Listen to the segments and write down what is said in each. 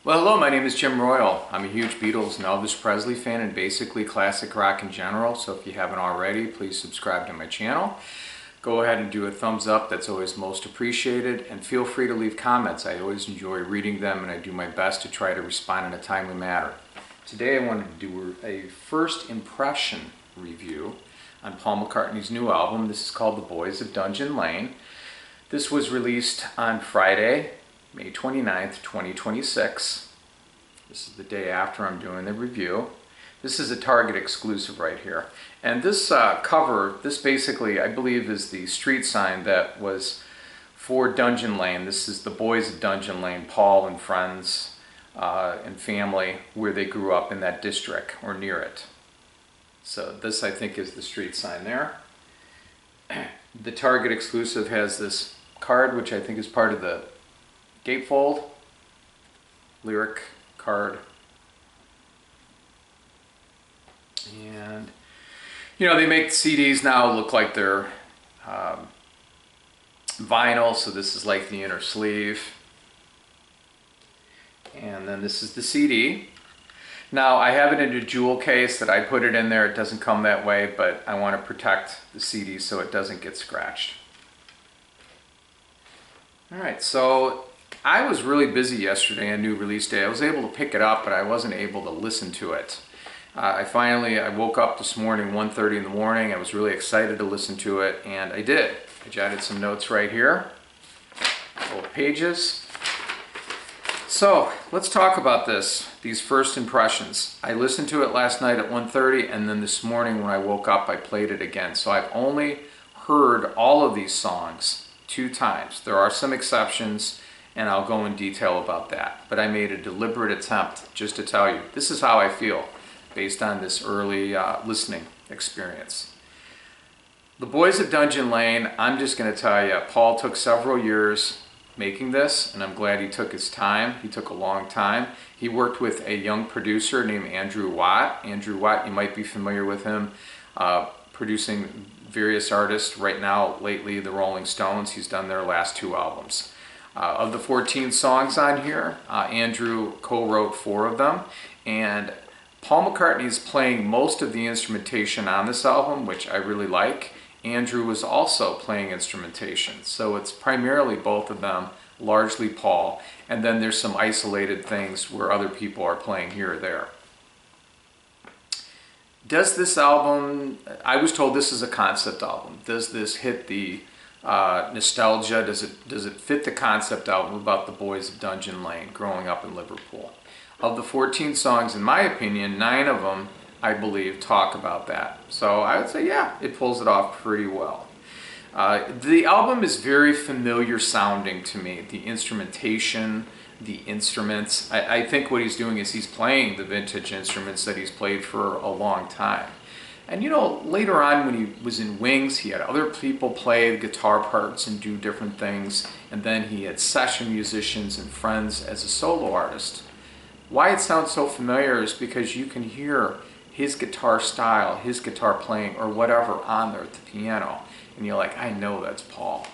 Well, hello, my name is Jim Royal. I'm a huge Beatles and Elvis Presley fan and basically classic rock in general, so if you haven't already, please subscribe to my channel. Go ahead and do a thumbs up, that's always most appreciated, and feel free to leave comments. I always enjoy reading them and I do my best to try to respond in a timely manner. Today I wanted to do a first impression review on Paul McCartney's new album. This is called The Boys of Dungeon Lane. This was released on Friday, May 29th, 2026. This is the day after I'm doing the review. This is a Target exclusive right here. And this cover, this basically, I believe, is the street sign that was for Dungeon Lane. This is the Boys of Dungeon Lane, Paul and friends and family, where they grew up in that district or near it. So this, I think, is the street sign there. The Target exclusive has this card, which I think is part of the gatefold, lyric card, and you know, they make CDs now look like they're vinyl, so this is like the inner sleeve, and then this is the CD. Now I have it in a jewel case that I put it in there. It doesn't come that way, but I want to protect the CD so it doesn't get scratched. Alright, so I was really busy yesterday on new release day. I was able to pick it up, but I wasn't able to listen to it. I woke up this morning, 1:30 in the morning. I was really excited to listen to it, and I did. I jotted some notes right here, full pages. So let's talk about these first impressions. I listened to it last night at 1:30, and then this morning when I woke up, I played it again. So I've only heard all of these songs 2 times. There are some exceptions, and I'll go in detail about that. But I made a deliberate attempt just to tell you, this is how I feel based on this early listening experience. The Boys of Dungeon Lane, I'm just going to tell you, Paul took several years making this, and I'm glad he took his time. He took a long time. He worked with a young producer named Andrew Watt. Andrew Watt, you might be familiar with him, producing various artists. Right now, lately, the Rolling Stones. He's done their last 2 albums. Of the 14 songs on here, Andrew co-wrote 4 of them, and Paul McCartney is playing most of the instrumentation on this album, which I really like. Andrew was also playing instrumentation, so it's primarily both of them, largely Paul, and then there's some isolated things where other people are playing here or there. Does this album, I was told this is a concept album. Does this hit the nostalgia? Does it fit the concept album about the Boys of Dungeon Lane growing up in Liverpool? Of the 14 songs, in my opinion, 9 of them, I believe, talk about that. So I would say, yeah, it pulls it off pretty well. The album is very familiar sounding to me. The instrumentation, the instruments. I think what he's doing is he's playing the vintage instruments that he's played for a long time. And you know, later on when he was in Wings, he had other people play the guitar parts and do different things. And then he had session musicians and friends as a solo artist. Why it sounds so familiar is because you can hear his guitar style, his guitar playing, or whatever on there at the piano. And you're like, I know that's Paul.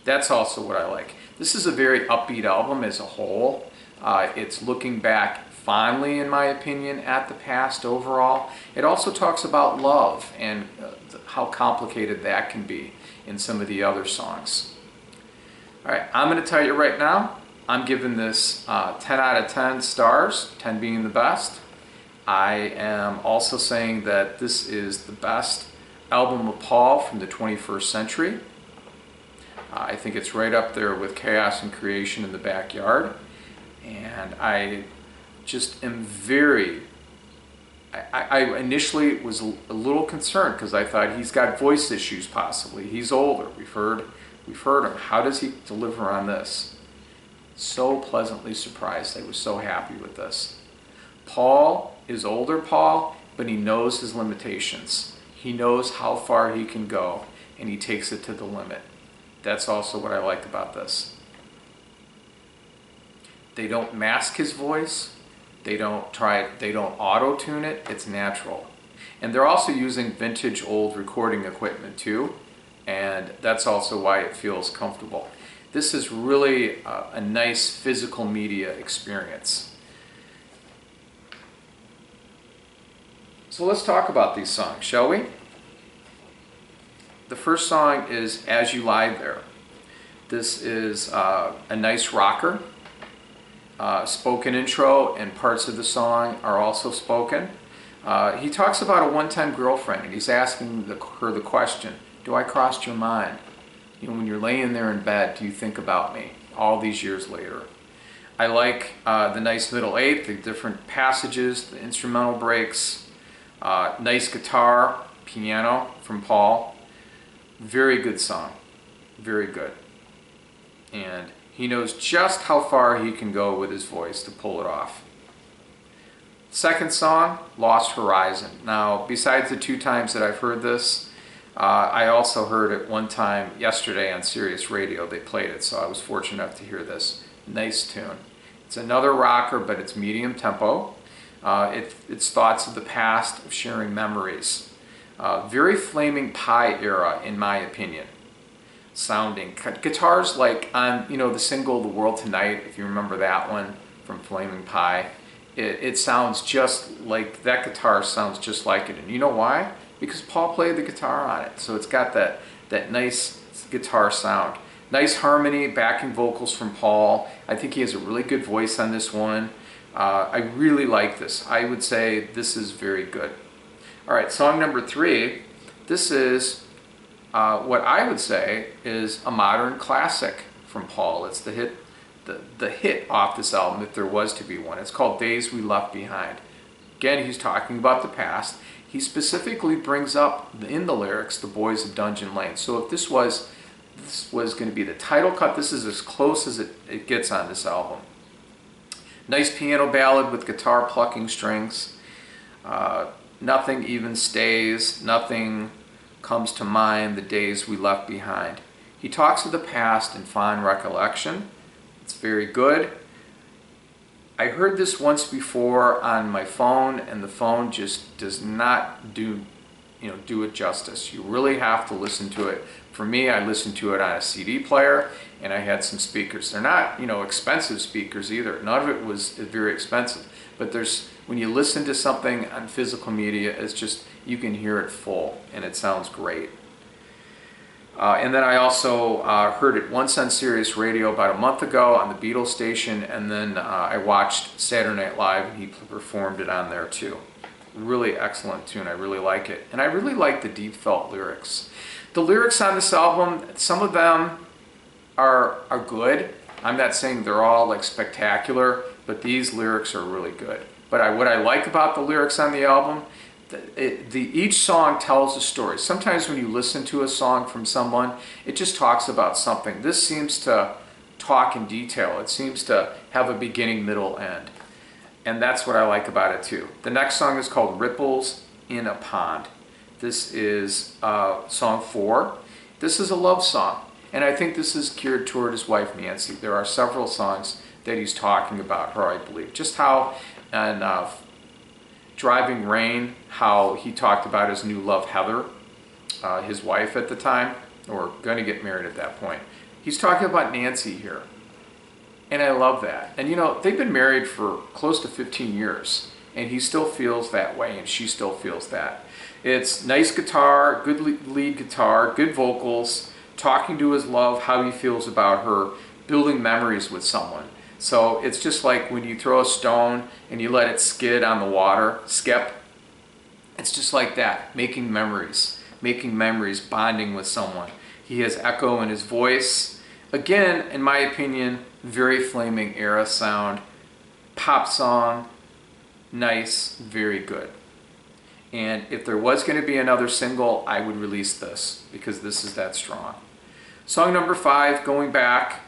That's also what I like. This is a very upbeat album as a whole. It's looking back fondly, in my opinion, at the past overall. It also talks about love and how complicated that can be in some of the other songs. All right, I'm going to tell you right now, I'm giving this 10 out of 10 stars, 10 being the best. I am also saying that this is the best album of Paul from the 21st century. I think it's right up there with Chaos and Creation in the Backyard. And I just am I initially was a little concerned because I thought he's got voice issues possibly. He's older. We've heard him. How does he deliver on this? So pleasantly surprised. I was so happy with this. Paul is older Paul, but he knows his limitations. He knows how far he can go, and he takes it to the limit. That's also what I like about this. They don't mask his voice. They don't auto-tune it. It's natural. And they're also using vintage old recording equipment too, and that's also why it feels comfortable. This is really a nice physical media experience. So let's talk about these songs, shall we? The first song is As You Lie There. This is a nice rocker. Spoken intro, and parts of the song are also spoken. He talks about a one-time girlfriend, and he's asking her the question, do I cross your mind? You know, when you're laying there in bed, do you think about me all these years later? I like the nice middle eighth, the different passages, the instrumental breaks, nice guitar, piano from Paul. Very good song, very good. And he knows just how far he can go with his voice to pull it off. Second song, Lost Horizon. Now, besides the 2 times that I've heard this, I also heard it one time yesterday on Sirius Radio. They played it, so I was fortunate enough to hear this. Nice tune. It's another rocker, but it's medium tempo. It's thoughts of the past, of sharing memories. Very Flaming Pie era, in my opinion. Sounding guitars like on the single "The World Tonight," if you remember that one from Flaming Pie. It sounds just like that. Guitar sounds just like it, and you know why? Because Paul played the guitar on it, so it's got that nice guitar sound. Nice harmony, backing vocals from Paul. I think he has a really good voice on this one. I really like this. I would say this is very good. All right, song number 3. This is what I would say is a modern classic from Paul. It's the hit off this album, if there was to be one. It's called Days We Left Behind. Again, he's talking about the past. He specifically brings up in the lyrics the boys of Dungeon Lane. So if this was going to be the title cut, this is as close as it gets on this album. Nice piano ballad with guitar plucking strings. Nothing even stays, nothing comes to mind, the days we left behind. He talks of the past in fond recollection. It's very good. I heard this once before on my phone, and the phone just does not do it justice. You really have to listen to it. For me, I listened to it on a CD player, and I had some speakers. They're not, expensive speakers either. None of it was very expensive. But when you listen to something on physical media, it's just, you can hear it full, and it sounds great. And then I also heard it once on Sirius Radio about a month ago on the Beatles station, and then I watched Saturday Night Live, and he performed it on there too. Really excellent tune. I really like it. And I really like the deep felt lyrics. The lyrics on this album, some of them are good. I'm not saying they're all like spectacular, but these lyrics are really good. But what I like about the lyrics on the album, each song tells a story. Sometimes when you listen to a song from someone, it just talks about something. This seems to talk in detail. It seems to have a beginning, middle, end. And that's what I like about it too. The next song is called Ripples in a Pond. This is song 4. This is a love song. And I think this is geared toward his wife, Nancy. There are several songs that he's talking about her, I believe. Just how, and Driving Rain, how he talked about his new love, Heather, his wife at the time, or going to get married at that point. He's talking about Nancy here. And I love that. And they've been married for close to 15 years, and he still feels that way, and she still feels that. It's nice guitar, good lead guitar, good vocals, talking to his love, how he feels about her, building memories with someone. So it's just like when you throw a stone and you let it skid on the water, skip. It's just like that, making memories, bonding with someone. He has echo in his voice. Again, in my opinion, very Flaming era sound. Pop song, nice, very good. And if there was going to be another single, I would release this because this is that strong. Song number 5, Going Back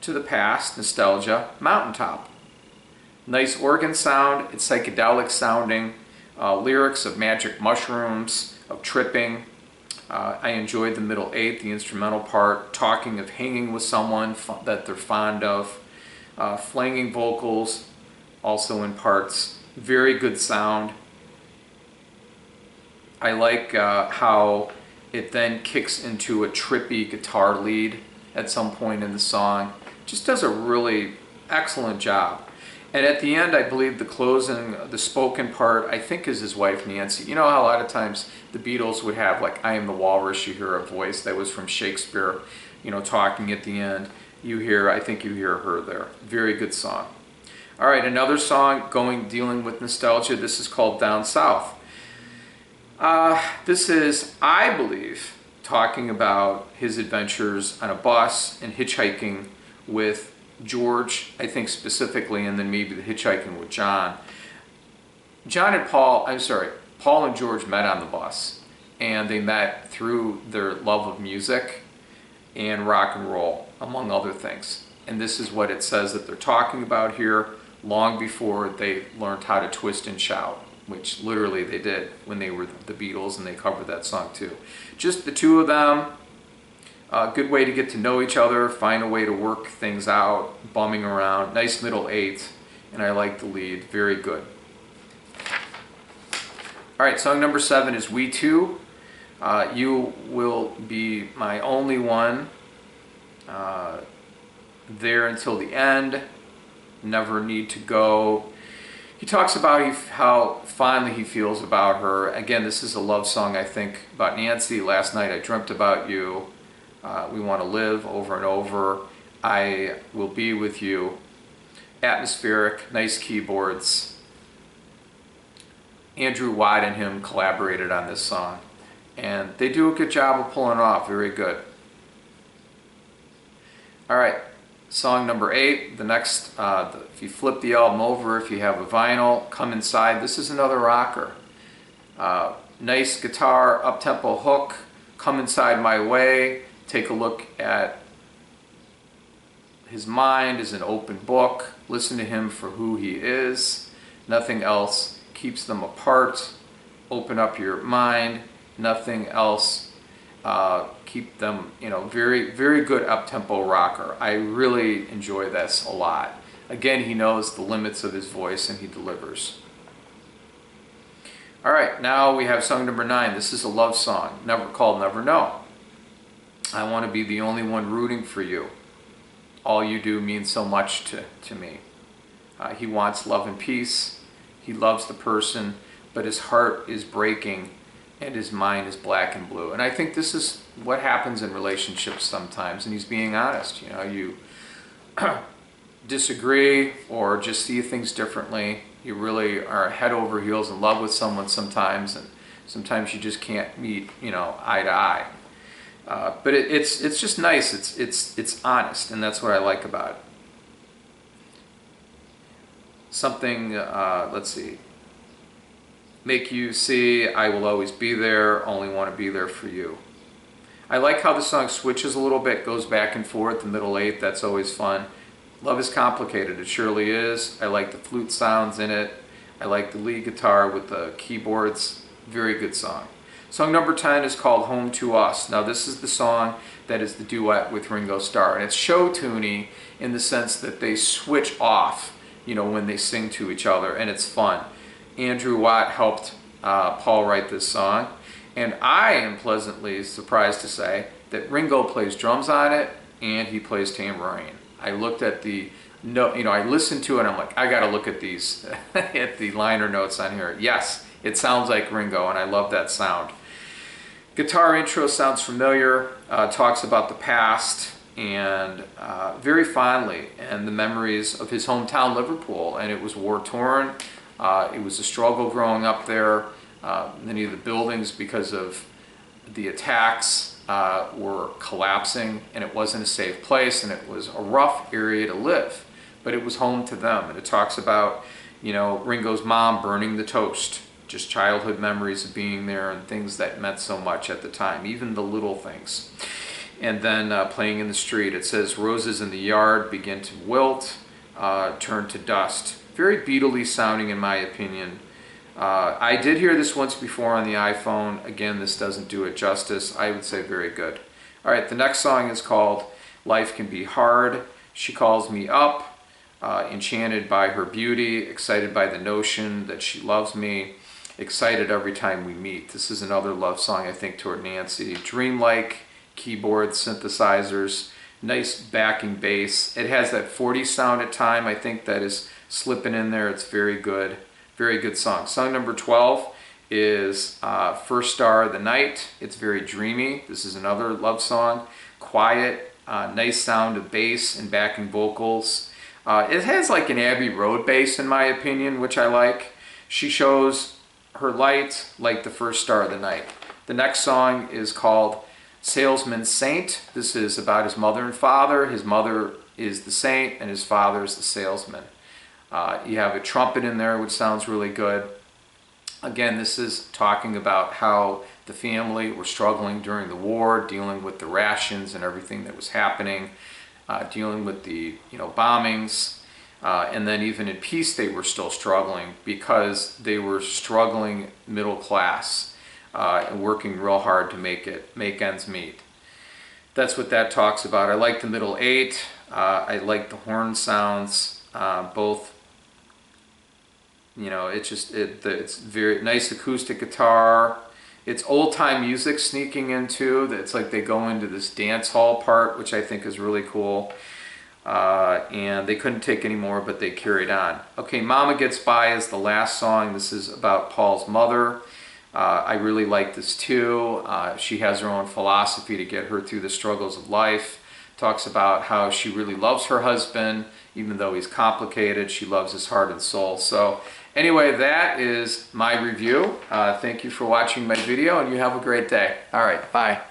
to the Past, Nostalgia, Mountaintop. Nice organ sound, it's psychedelic sounding, lyrics of magic mushrooms, of tripping. I enjoyed the middle 8, the instrumental part, talking of hanging with someone that they're fond of, flanging vocals, also in parts. Very good sound. I like how it then kicks into a trippy guitar lead at some point in the song. Just does a really excellent job. And at the end, I believe the closing, the spoken part, I think is his wife, Nancy. You know how a lot of times the Beatles would have, like, I Am the Walrus, you hear a voice that was from Shakespeare, you know, talking at the end. I think you hear her there. Very good song. All right, another song dealing with nostalgia. This is called Down South. This is, I believe, talking about his adventures on a bus and hitchhiking with George, I think specifically, and then maybe the hitchhiking with John. Paul and George met on the bus, and they met through their love of music and rock and roll, among other things. And this is what it says that they're talking about here, long before they learned how to twist and shout, which literally they did when they were the Beatles, and they covered that song too. Just the two of them. A good way to get to know each other, find a way to work things out, bumming around. Nice middle eight, and I like the lead. Very good. All right, song number 7 is We Two. You Will Be My Only One. There Until the End. Never Need to Go. He talks about how fondly he feels about her. Again, this is a love song, I think, about Nancy. Last night I dreamt about you. We Want to Live, over and over. I Will Be With You. Atmospheric, nice keyboards. Andrew Watt and him collaborated on this song, and they do a good job of pulling it off. Very good. All right, song number 8. The next, if you flip the album over, if you have a vinyl, Come Inside. This is another rocker. Nice guitar, up-tempo hook. Come Inside My Way. Take a look at his mind as an open book. Listen to him for who he is. Nothing else keeps them apart. Open up your mind. Nothing else keep them, very, very good up-tempo rocker. I really enjoy this a lot. Again, he knows the limits of his voice, and he delivers. All right, now we have song number 9. This is a love song, called Never Know. I want to be the only one rooting for you. All you do means so much to me. He wants love and peace. He loves the person, but his heart is breaking and his mind is black and blue. And I think this is what happens in relationships sometimes, and he's being honest. You disagree or just see things differently. You really are head over heels in love with someone sometimes, and sometimes you just can't meet, eye to eye. But it's just nice. It's honest, and that's what I like about it. Something, let's see. Make you see, I will always be there, only want to be there for you. I like how the song switches a little bit, goes back and forth, the middle 8, that's always fun. Love is complicated, it surely is. I like the flute sounds in it. I like the lead guitar with the keyboards. Very good song. Song number 10 is called Home to Us. Now this is the song that is the duet with Ringo Starr, and it's show-tuney in the sense that they switch off, when they sing to each other, and it's fun. Andrew Watt helped Paul write this song, and I am pleasantly surprised to say that Ringo plays drums on it and he plays tambourine. I looked at the note, I listened to it and I'm like, I gotta look at these, at the liner notes on here. Yes, it sounds like Ringo, and I love that sound. Guitar intro sounds familiar, talks about the past, and very fondly, and the memories of his hometown Liverpool, and it was war-torn. It was a struggle growing up there. Many of the buildings, because of the attacks, were collapsing, and it wasn't a safe place, and it was a rough area to live, but it was home to them. And it talks about, Ringo's mom burning the toast, just childhood memories of being there and things that meant so much at the time, even the little things. And then playing in the street, it says, roses in the yard begin to wilt, turn to dust. Very Beatley sounding, in my opinion. I did hear this once before on the iPhone. Again, this doesn't do it justice. I would say very good. All right, the next song is called Life Can Be Hard. She calls me up, enchanted by her beauty, excited by the notion that she loves me, excited every time we meet. This is another love song, I think, toward Nancy. Dreamlike keyboards, synthesizers, nice backing bass. It has that 40 sound at time, I think, that is slipping in there. It's very good song. Song number 12 is First Star of the Night. It's very dreamy. This is another love song. Quiet, nice sound of bass and backing vocals. It has like an Abbey Road bass in my opinion, which I like. She shows her light like the first star of the night. The next song is called Salesman's Saint. This is about his mother and father. His mother is the saint and his father is the salesman. You have a trumpet in there, which sounds really good. Again, this is talking about how the family were struggling during the war, dealing with the rations and everything that was happening, dealing with the bombings, and then even in peace they were still struggling because they were struggling middle class and working real hard to make ends meet. That's what that talks about. I like the middle eight. I like the horn sounds, both. It's very nice acoustic guitar. It's old-time music sneaking into. It's like they go into this dance hall part, which I think is really cool. And they couldn't take any more, but they carried on. Okay, Mama Gets By is the last song. This is about Paul's mother. I really like this too. She has her own philosophy to get her through the struggles of life. Talks about how she really loves her husband, even though he's complicated. She loves his heart and soul. So anyway, that is my review. Thank you for watching my video, and you have a great day. All right, bye.